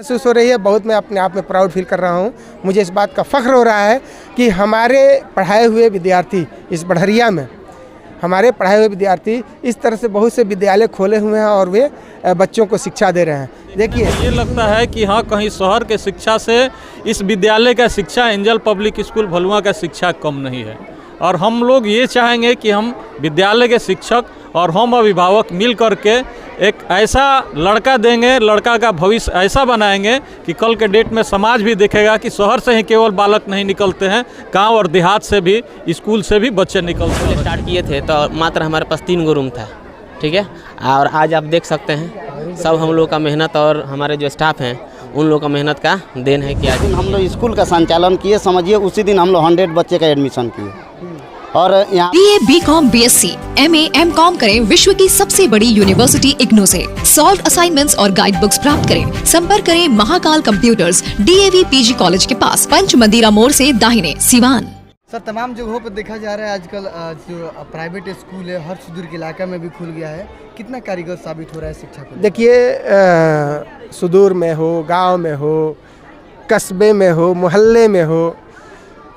महसूस हो रही है। बहुत मैं अपने आप में प्राउड फील कर रहा हूँ। मुझे इस बात का फ़ख्र हो रहा है कि हमारे पढ़ाए हुए विद्यार्थी इस बढ़रिया में इस तरह से बहुत से विद्यालय खोले हुए हैं और वे बच्चों को शिक्षा दे रहे हैं। देखिए, ये लगता है कि हाँ, कहीं शहर के शिक्षा से इस विद्यालय का शिक्षा, एंजल पब्लिक स्कूल भलुआ का शिक्षा कम नहीं है। और हम लोग ये चाहेंगे कि हम विद्यालय के शिक्षक और हम अभिभावक मिल करके एक ऐसा लड़का देंगे, लड़का का भविष्य ऐसा बनाएंगे कि कल के डेट में समाज भी देखेगा कि शहर से ही केवल बालक नहीं निकलते हैं, गांव और देहात से भी, स्कूल से भी बच्चे निकलते हैं। स्टार्ट किए थे तो मात्र हमारे पास 3 गो रूम था, ठीक है। और आज आप देख सकते हैं सब हम लोग का मेहनत और हमारे जो स्टाफ हैं उन लोगों का मेहनत का देन है कि आज हम लोग स्कूल का संचालन किए, समझिए उसी दिन हम लोग 100 बच्चे का एडमिशन किए। और यहाँ BA, BCom, BSc, MA, MCom करें विश्व की सबसे बड़ी यूनिवर्सिटी इग्नू से। सॉल्व असाइनमेंट्स और गाइड बुक्स प्राप्त करें। संपर्क करें Mahakal computers, DAV PG college के पास, पंच मंदिरा मोड़ से दाहिने, सिवान। सर, तमाम जगहों पर देखा जा रहा है आजकल जो प्राइवेट स्कूल है हर सुदूर के इलाका में भी खुल गया है। कितना कारीगर साबित हो रहा है शिक्षा को? देखिए, सुदूर में हो, गांव में हो, कस्बे में हो, मोहल्ले में हो,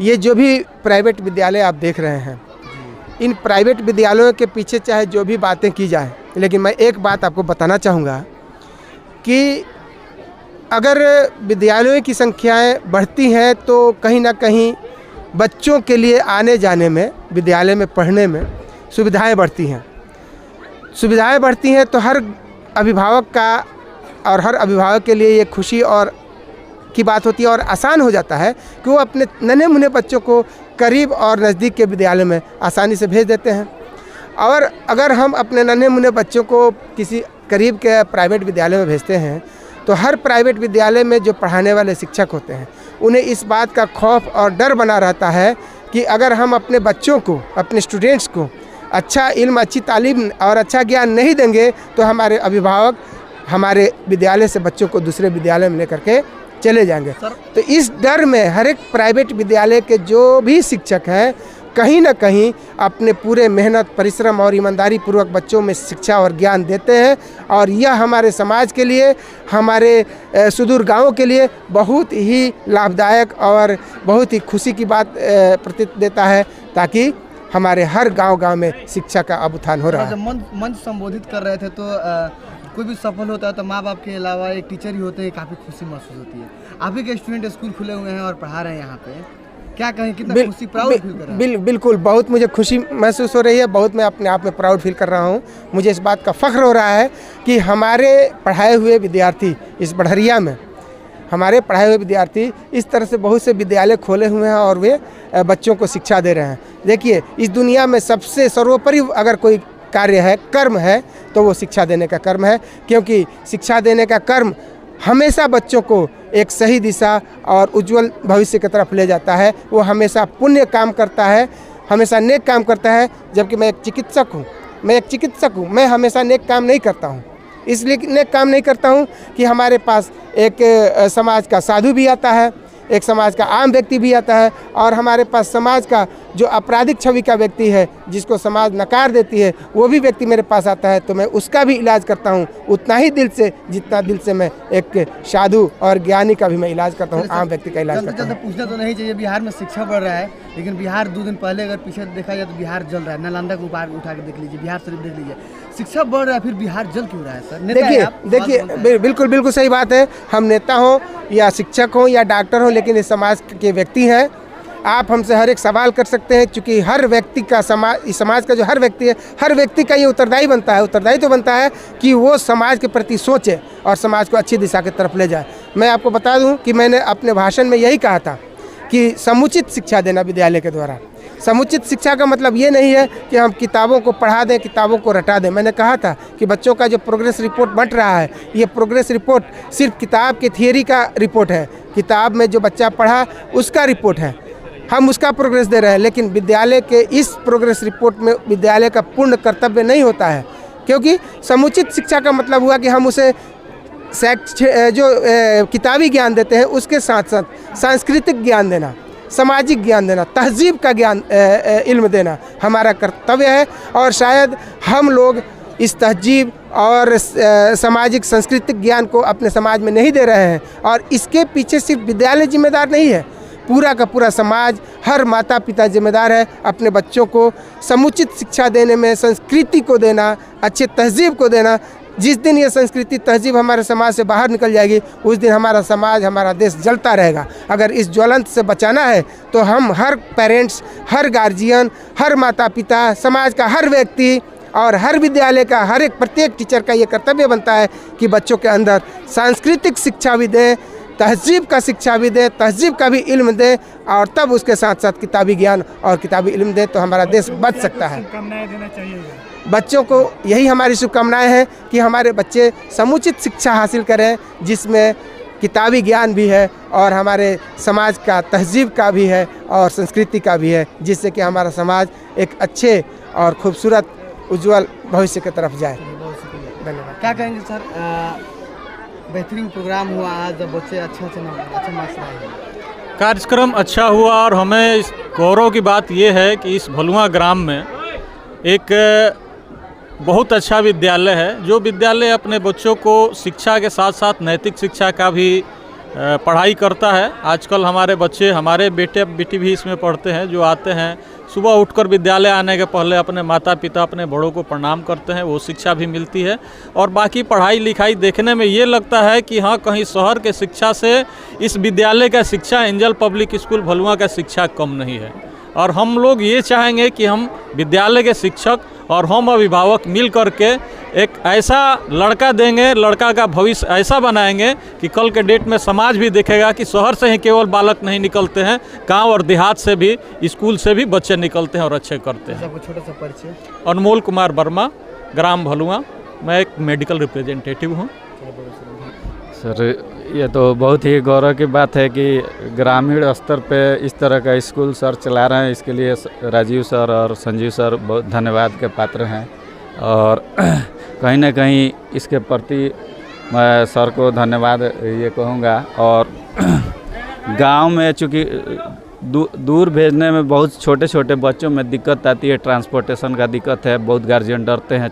ये जो भी प्राइवेट विद्यालय आप देख रहे हैं, इन प्राइवेट विद्यालयों के पीछे चाहे जो भी बातें की जाए, लेकिन मैं एक बात आपको बताना चाहूँगा कि अगर विद्यालयों की संख्याएं बढ़ती हैं तो कहीं ना कहीं बच्चों के लिए आने जाने में, विद्यालय में पढ़ने में सुविधाएं बढ़ती हैं तो हर अभिभावक का और हर अभिभावक के लिए ये खुशी और की बात होती है और आसान हो जाता है कि वो अपने नन्हे मुन्ने बच्चों को करीब और नज़दीक के विद्यालय में आसानी से भेज देते हैं। और अगर हम अपने नन्हे मुन्ने बच्चों को किसी करीब के प्राइवेट विद्यालय में भेजते हैं तो हर प्राइवेट विद्यालय में जो पढ़ाने वाले शिक्षक होते हैं उन्हें इस बात का खौफ और डर बना रहता है कि अगर हम अपने बच्चों को, अपने स्टूडेंट्स को अच्छा इल्म, अच्छी तालीम और अच्छा ज्ञान नहीं देंगे तो हमारे अभिभावक हमारे विद्यालय से बच्चों को दूसरे विद्यालय में लेकर के चले जाएंगे। तो इस डर में हर एक प्राइवेट विद्यालय के जो भी शिक्षक हैं कहीं ना कहीं अपने पूरे मेहनत, परिश्रम और ईमानदारी पूर्वक बच्चों में शिक्षा और ज्ञान देते हैं और यह हमारे समाज के लिए, हमारे सुदूर गांवों के लिए बहुत ही लाभदायक और बहुत ही खुशी की बात प्रतीत देता है, ताकि हमारे हर गांव में शिक्षा का अब उत्थान हो रहा है। जब मंच संबोधित कर रहे थे तो कोई भी सफल होता है तो माँ बाप के अलावा एक टीचर ही होते हैं, काफ़ी खुशी महसूस होती है। आप ही के स्टूडेंट स्कूल खुले हुए हैं और पढ़ा रहे हैं यहाँ पे, क्या कहें, कितना खुशी, प्राउड फील कर रहे हैं? बिल्कुल, बहुत मुझे खुशी महसूस हो रही है। बहुत मैं अपने आप में प्राउड फील कर रहा हूँ। मुझे इस बात का फ़ख्र हो रहा है कि हमारे पढ़ाए हुए विद्यार्थी इस बढ़रिया में इस तरह से बहुत से विद्यालय खोले हुए हैं और वे बच्चों को शिक्षा दे रहे हैं। देखिए, इस दुनिया में सबसे सर्वोपरि अगर कोई कार्य है, कर्म है, तो वो शिक्षा देने का कर्म है, क्योंकि शिक्षा देने का कर्म हमेशा बच्चों को एक सही दिशा और उज्जवल भविष्य की तरफ ले जाता है। वो हमेशा पुण्य काम करता है, हमेशा नेक काम करता है। जबकि मैं एक चिकित्सक हूँ, मैं हमेशा नेक काम नहीं करता हूँ। इसलिए नेक काम नहीं करता हूँ कि हमारे पास एक समाज का साधु भी आता है, एक समाज का आम व्यक्ति भी आता है और हमारे पास समाज का जो आपराधिक छवि का व्यक्ति है, जिसको समाज नकार देती है, वो भी व्यक्ति मेरे पास आता है। तो मैं उसका भी इलाज करता हूँ उतना ही दिल से जितना दिल से मैं एक साधु और ज्ञानी का भी मैं इलाज करता हूँ, आम व्यक्ति का इलाज करता हूँ। पूछना तो नहीं चाहिए, बिहार में शिक्षा बढ़ रहा है, लेकिन बिहार 2 दिन पहले अगर पीछे देखा जाए तो बिहार जल रहा है। नालंदा को उठा के देख लीजिए, बिहार शरीफ देख लीजिए, शिक्षा बढ़ रहा है फिर बिहार जल क्यों रहा है? सर देखिए, बिल्कुल सही बात है। हम नेता हों या शिक्षक हों या डॉक्टर हों, लेकिन इस समाज के व्यक्ति हैं। आप हमसे हर एक सवाल कर सकते हैं, क्योंकि हर व्यक्ति का इस समाज का जो हर व्यक्ति है, हर व्यक्ति का ये उत्तरदायी तो बनता है कि वो समाज के प्रति सोचे और समाज को अच्छी दिशा की तरफ ले जाए। मैं आपको बता दूं कि मैंने अपने भाषण में यही कहा था कि समुचित शिक्षा देना विद्यालय के द्वारा। समुचित शिक्षा का मतलब ये नहीं है कि हम किताबों को पढ़ा दें, किताबों को रटा दें। मैंने कहा था कि बच्चों का जो प्रोग्रेस रिपोर्ट बंट रहा है, ये प्रोग्रेस रिपोर्ट सिर्फ किताब के थियरी का रिपोर्ट है। किताब में जो बच्चा पढ़ा उसका रिपोर्ट है, हम उसका प्रोग्रेस दे रहे हैं। लेकिन विद्यालय के इस प्रोग्रेस रिपोर्ट में विद्यालय का पूर्ण कर्तव्य नहीं होता है, क्योंकि समुचित शिक्षा का मतलब हुआ कि हम उसे किताबी ज्ञान देते हैं, उसके साथ साथ सांस्कृतिक ज्ञान देना, सामाजिक ज्ञान देना, तहजीब का ज्ञान इल्म देना हमारा कर्तव्य है। और शायद हम लोग इस तहजीब और सामाजिक सांस्कृतिक ज्ञान को अपने समाज में नहीं दे रहे हैं। और इसके पीछे सिर्फ विद्यालय जिम्मेदार नहीं है, पूरा का पूरा समाज, हर माता पिता जिम्मेदार है अपने बच्चों को समुचित शिक्षा देने में, संस्कृति को देना, अच्छे तहजीब को देना। जिस दिन ये संस्कृति तहजीब हमारे समाज से बाहर निकल जाएगी, उस दिन हमारा समाज, हमारा देश जलता रहेगा। अगर इस ज्वलंत से बचाना है तो हम हर पेरेंट्स, हर गार्जियन, हर माता पिता, समाज का हर व्यक्ति और हर विद्यालय का हर एक प्रत्येक टीचर का ये कर्तव्य बनता है कि बच्चों के अंदर सांस्कृतिक शिक्षा भी दें, तहजीब का शिक्षा भी दें, तहजीब का भी इल्म दें, और तब उसके साथ साथ किताबी ज्ञान और किताबी इल्म दें तो हमारा देश बच सकता है। बच्चों को यही हमारी शुभकामनाएं हैं कि हमारे बच्चे समुचित शिक्षा हासिल करें, जिसमें किताबी ज्ञान भी है और हमारे समाज का तहजीब का भी है और संस्कृति का भी है, जिससे कि हमारा समाज एक अच्छे और खूबसूरत उज्जवल भविष्य की तरफ जाए। धन्यवाद। क्या कहेंगे सर, बेहतरीन प्रोग्राम हुआ आज, जब बच्चे अच्छे मार्क्स लाए? कार्यक्रम अच्छा हुआ और हमें इस गौरव की बात ये है कि इस भलुआ ग्राम में एक बहुत अच्छा विद्यालय है, जो विद्यालय अपने बच्चों को शिक्षा के साथ साथ नैतिक शिक्षा का भी पढ़ाई करता है। आजकल हमारे बच्चे, हमारे बेटे बेटी भी इसमें पढ़ते हैं, जो आते हैं सुबह उठकर विद्यालय आने के पहले अपने माता पिता, अपने बड़ों को प्रणाम करते हैं, वो शिक्षा भी मिलती है। और बाकी पढ़ाई लिखाई देखने में ये लगता है कि हाँ, कहीं शहर के शिक्षा से इस विद्यालय का शिक्षा, एंजल पब्लिक स्कूल भलुआ का शिक्षा कम नहीं है। और हम लोग ये चाहेंगे कि हम विद्यालय के शिक्षक और हम अभिभावक मिल करके एक ऐसा लड़का देंगे, लड़का का भविष्य ऐसा बनाएंगे कि कल के डेट में समाज भी देखेगा कि शहर से ही केवल बालक नहीं निकलते हैं, गांव और देहात से भी, स्कूल से भी बच्चे निकलते हैं और अच्छे करते हैं। छोटा सा परिचय। अनमोल कुमार वर्मा, ग्राम भलुआ, मैं एक मेडिकल रिप्रेजेंटेटिव हूँ। सर, ये तो बहुत ही गौरव की बात है कि ग्रामीण स्तर पे इस तरह का स्कूल सर चला रहे हैं। इसके लिए राजीव सर और संजीव सर बहुत धन्यवाद के पात्र हैं। और कहीं ना कहीं इसके प्रति मैं सर को धन्यवाद ये कहूँगा। और गांव में चूँकि दूर भेजने में बहुत छोटे छोटे बच्चों में दिक्कत आती है, ट्रांसपोर्टेशन का दिक्कत है, बहुत गार्जियन डरते हैं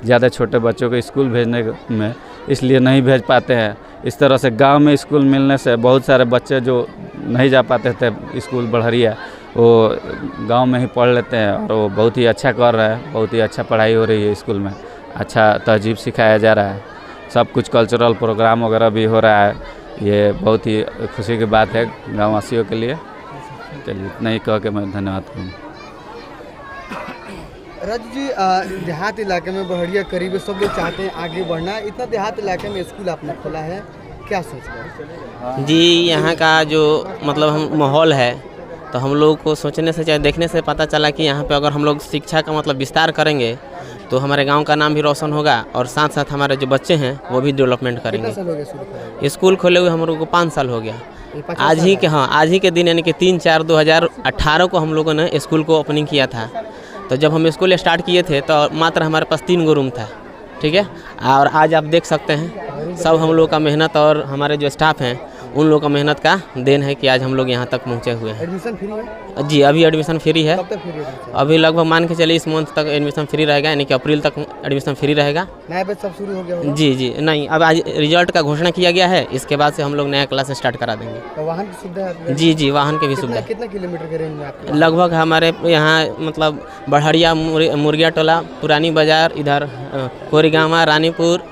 ज़्यादा छोटे बच्चों को स्कूल भेजने में, इसलिए नहीं भेज पाते हैं। इस तरह से गांव में स्कूल मिलने से बहुत सारे बच्चे जो नहीं जा पाते थे स्कूल बढ़िया, वो गांव में ही पढ़ लेते हैं और वो बहुत ही अच्छा कर रहा है, बहुत ही अच्छा पढ़ाई हो रही है स्कूल में, अच्छा तहजीब सिखाया जा रहा है, सब कुछ कल्चरल प्रोग्राम वगैरह भी हो रहा है। ये बहुत ही खुशी की बात है गाँव वासियों के लिए। चलिए, इतना ही कह के मैं धन्यवाद करूँ। राजू जी, देहात इलाके में बढ़िया करीब सब लोग चाहते हैं आगे बढ़ना, इतना देहात इलाके में स्कूल आपने खोला है, क्या सोच रहे हैं? जी, यहाँ का जो मतलब हम माहौल है, तो हम लोग को सोचने से, चाहे देखने से पता चला कि यहाँ पे अगर हम लोग शिक्षा का मतलब विस्तार करेंगे तो हमारे गांव का नाम भी रोशन होगा और साथ साथ हमारे जो बच्चे हैं वो भी डेवलपमेंट करेंगे। स्कूल खोले हुए हम लोग को 5 साल हो गया। आज ही के दिन यानी कि 3/4/2018 को हम लोगों ने स्कूल को ओपनिंग किया था। तो जब हम स्कूल स्टार्ट किए थे तो मात्र हमारे पास 3 गो रूम था, ठीक है। और आज आप देख सकते हैं सब हम लोग का मेहनत और हमारे जो स्टाफ हैं उन लोगों का मेहनत का देन है कि आज हम लोग यहाँ तक पहुँचे हुए हैं। एडमिशन फ्री है? जी, अभी एडमिशन फ्री है। कब तक फ्री है? अभी लगभग मान के चलिए इस मंथ तक एडमिशन फ्री रहेगा, यानी कि अप्रैल तक एडमिशन फ्री रहेगा। नया बैच सब शुरू हो गया होगा? जी, नहीं, अब आज रिजल्ट का घोषणा किया गया है, इसके बाद से हम लोग नया क्लास स्टार्ट करा देंगे। तो वाहन की सुविधा है? जी, वाहन की भी सुविधा। कितना किलोमीटर के रेंज में आपके? लगभग हमारे यहाँ मतलब बढ़िया, मुर्गिया टोला, पुरानी बाजार, इधर कोरीगामा, रानीपुर,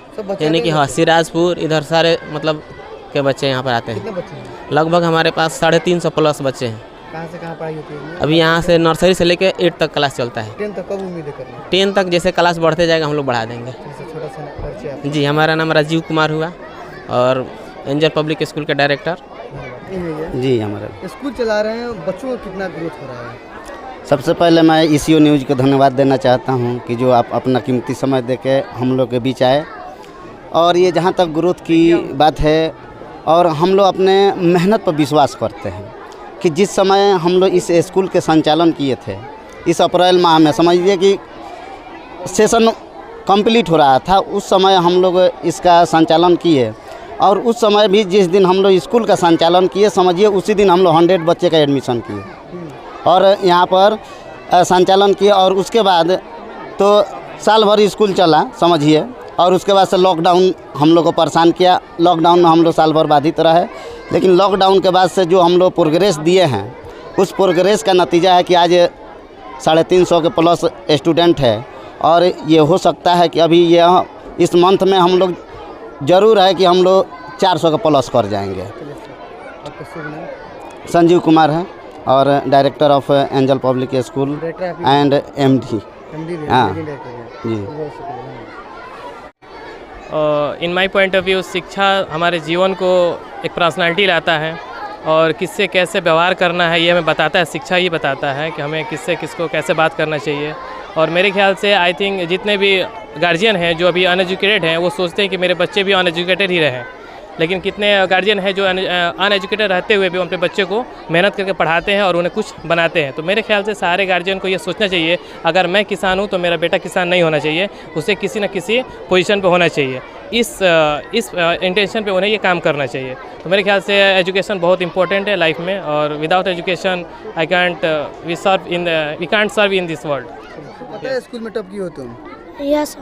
यानी कि हाँ सिराजपुर, इधर सारे मतलब के बच्चे यहाँ पर आते हैं। कितने बच्चे हैं? लगभग हमारे पास 350 प्लस बच्चे हैं। कहाँ से कहाँ पढ़ाई होती है? अभी यहाँ से नर्सरी से लेकर 8 तक क्लास चलता है। 10 तक कब उम्मीद है करना? 10 तक जैसे क्लास बढ़ते जाएगा हम लोग बढ़ा देंगे। छोटा सा परिचय आपका? जी, हमारा नाम राजीव कुमार हुआ और एंजल पब्लिक स्कूल के डायरेक्टर। जी, हमारा स्कूल चला रहे हैं, बच्चों का कितना ग्रोथ हो रहा है? सबसे पहले मैं ECO न्यूज़ को धन्यवाद देना चाहता हूं कि जो आप अपना कीमती समय देके हम लोग के बीच आए। और ये जहां तक ग्रोथ की बात है, और हम लोग अपने मेहनत पर विश्वास करते हैं कि जिस समय हम लोग इस स्कूल के संचालन किए थे, इस अप्रैल माह में समझिए कि सेशन कंप्लीट हो रहा था, उस समय हम लोग इसका संचालन किए। और उस समय भी जिस दिन हम लोग स्कूल का संचालन किए, समझिए उसी दिन हम लोग 100 बच्चे का एडमिशन किए और यहाँ पर संचालन किए। और उसके बाद तो साल भर स्कूल चला समझिए, और उसके बाद से लॉकडाउन हम लोग को परेशान किया। लॉकडाउन में हम लोग साल भर बाधित रहे, लेकिन लॉकडाउन के बाद से जो हम लोग प्रोग्रेस दिए हैं, उस प्रोग्रेस का नतीजा है कि आज 350 के प्लस स्टूडेंट है। और ये हो सकता है कि अभी यह इस मंथ में हम लोग ज़रूर है कि हम लोग 400 के प्लस कर जाएंगे। आपका शुभ नाम? संजीव कुमार है और director of angel public school and MD. हाँ जी। इन माई पॉइंट ऑफ व्यू शिक्षा हमारे जीवन को एक पर्सनालिटी लाता है और किससे कैसे व्यवहार करना है ये हमें बताता है। शिक्षा ही बताता है कि हमें किससे किसको कैसे बात करना चाहिए। और मेरे ख्याल से आई थिंक जितने भी गार्जियन हैं जो अभी अनएजुकेटेड हैं वो सोचते हैं कि मेरे बच्चे भी अनएजुकेटेड ही रहें, लेकिन कितने गार्जियन हैं जो अनएजुकेटेड रहते हुए भी अपने बच्चे को मेहनत करके पढ़ाते हैं और उन्हें कुछ बनाते हैं। तो मेरे ख्याल से सारे गार्जियन को ये सोचना चाहिए, अगर मैं किसान हूँ तो मेरा बेटा किसान नहीं होना चाहिए, उसे किसी न किसी पोजीशन पे होना चाहिए। इस इंटेंशन पे उन्हें ये काम करना चाहिए। तो मेरे ख्याल से एजुकेशन बहुत इंपॉर्टेंट है लाइफ में, और without education we can't serve in this world. पता है स्कूल में टॉप की हो तुम? यस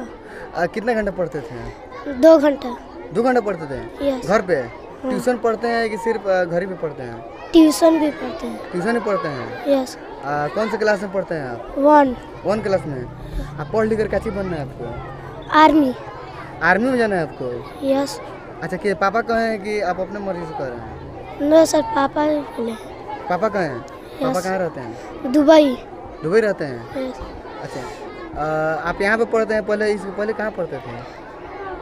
कितना घंटा पढ़ते थे? 2 घंटा। 2 घंटा पढ़ते थे? यस। घर पे ट्यूशन पढ़ते हैं कि सिर्फ घर ही पे पढ़ते हैं? ट्यूशन भी पढ़ते हैं। ट्यूशन ही पढ़ते हैं? यस। कौन से क्लास में पढ़ते हैं आप? 1 क्लास में। आप पढ़ लिख कर क्या चीज़ बनना है आपको? आर्मी। आर्मी में जाना है आपको? यस। अच्छा, कि पापा कहे हैं कि आप अपने मर्जी से कर रहे हैं? नो सर, पापा बोले। पापा कहे हैं? पापा कहाँ रहते हैं? दुबई। दुबई रहते हैं? यस। अच्छा, आप यहाँ पे पढ़ते हैं? इससे पहले कहाँ पढ़ते थे?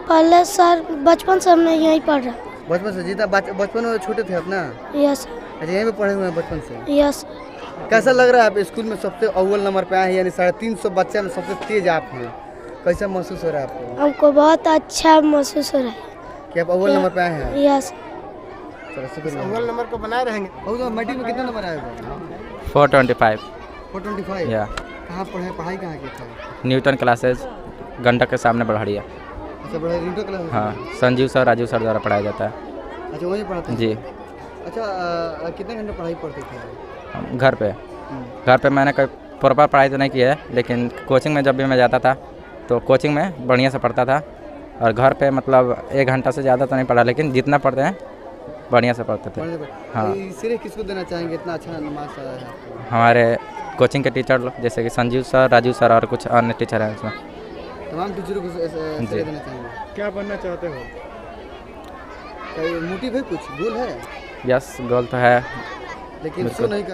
पहले सर बचपन से हमने यहीं पढ़ रहा। बचपन से? जितना बचपन में छोटे थे अपना? यस। अच्छा, यहीं पे पढ़े हुए हैं बचपन से? यस। कैसा लग रहा है आप स्कूल में सबसे अव्वल नंबर पे आए हैं, यानी 350 बच्चे में सबसे तेज आप हैं? कैसा महसूस हो रहा है आपको? हमको बहुत अच्छा महसूस हो रहा है कि आप अव्वल नंबर पे आए हैं? यस। चलो शुक्रिया। अव्वल नंबर को बनाए रहेंगे। तो मैट्रिक में कितना नंबर आएगा? 425। 425? या कहाँ पढ़े? पढ़ाई कहाँ की था? न्यूटन क्लासेज गंडक के सामने बढ़िया। अच्छा, बड़ा इंटर क्लास? हाँ, संजीव सर राजू सर द्वारा पढ़ाया जाता है। अच्छा, वहीं पढ़ाते हैं? जी। अच्छा, कितने घंटे पढ़ाई पढ़ते थे? घर पे मैंने कोई प्रॉपर पढ़ाई तो नहीं की है, लेकिन कोचिंग में जब भी मैं जाता था तो कोचिंग में बढ़िया से पढ़ता था। और घर पे मतलब 1 घंटा से ज़्यादा तो नहीं पढ़ा, लेकिन जितना पढ़ते हैं बढ़िया से पढ़ते थे। हाँ। सिर्फ किसको देना चाहेंगे इतना अच्छा मार्क्स आया है आपको? हमारे कोचिंग के टीचर लोग, जैसे कि संजीव सर, राजू सर और कुछ अन्य टीचर हैं उसमें। तमाम टीचरों को श्रेय देना चाहेंगे। क्या बनना चाहते हो? मोटिव है, कुछ गोल है? यस, गोल तो है, लेकिन शो नहीं कर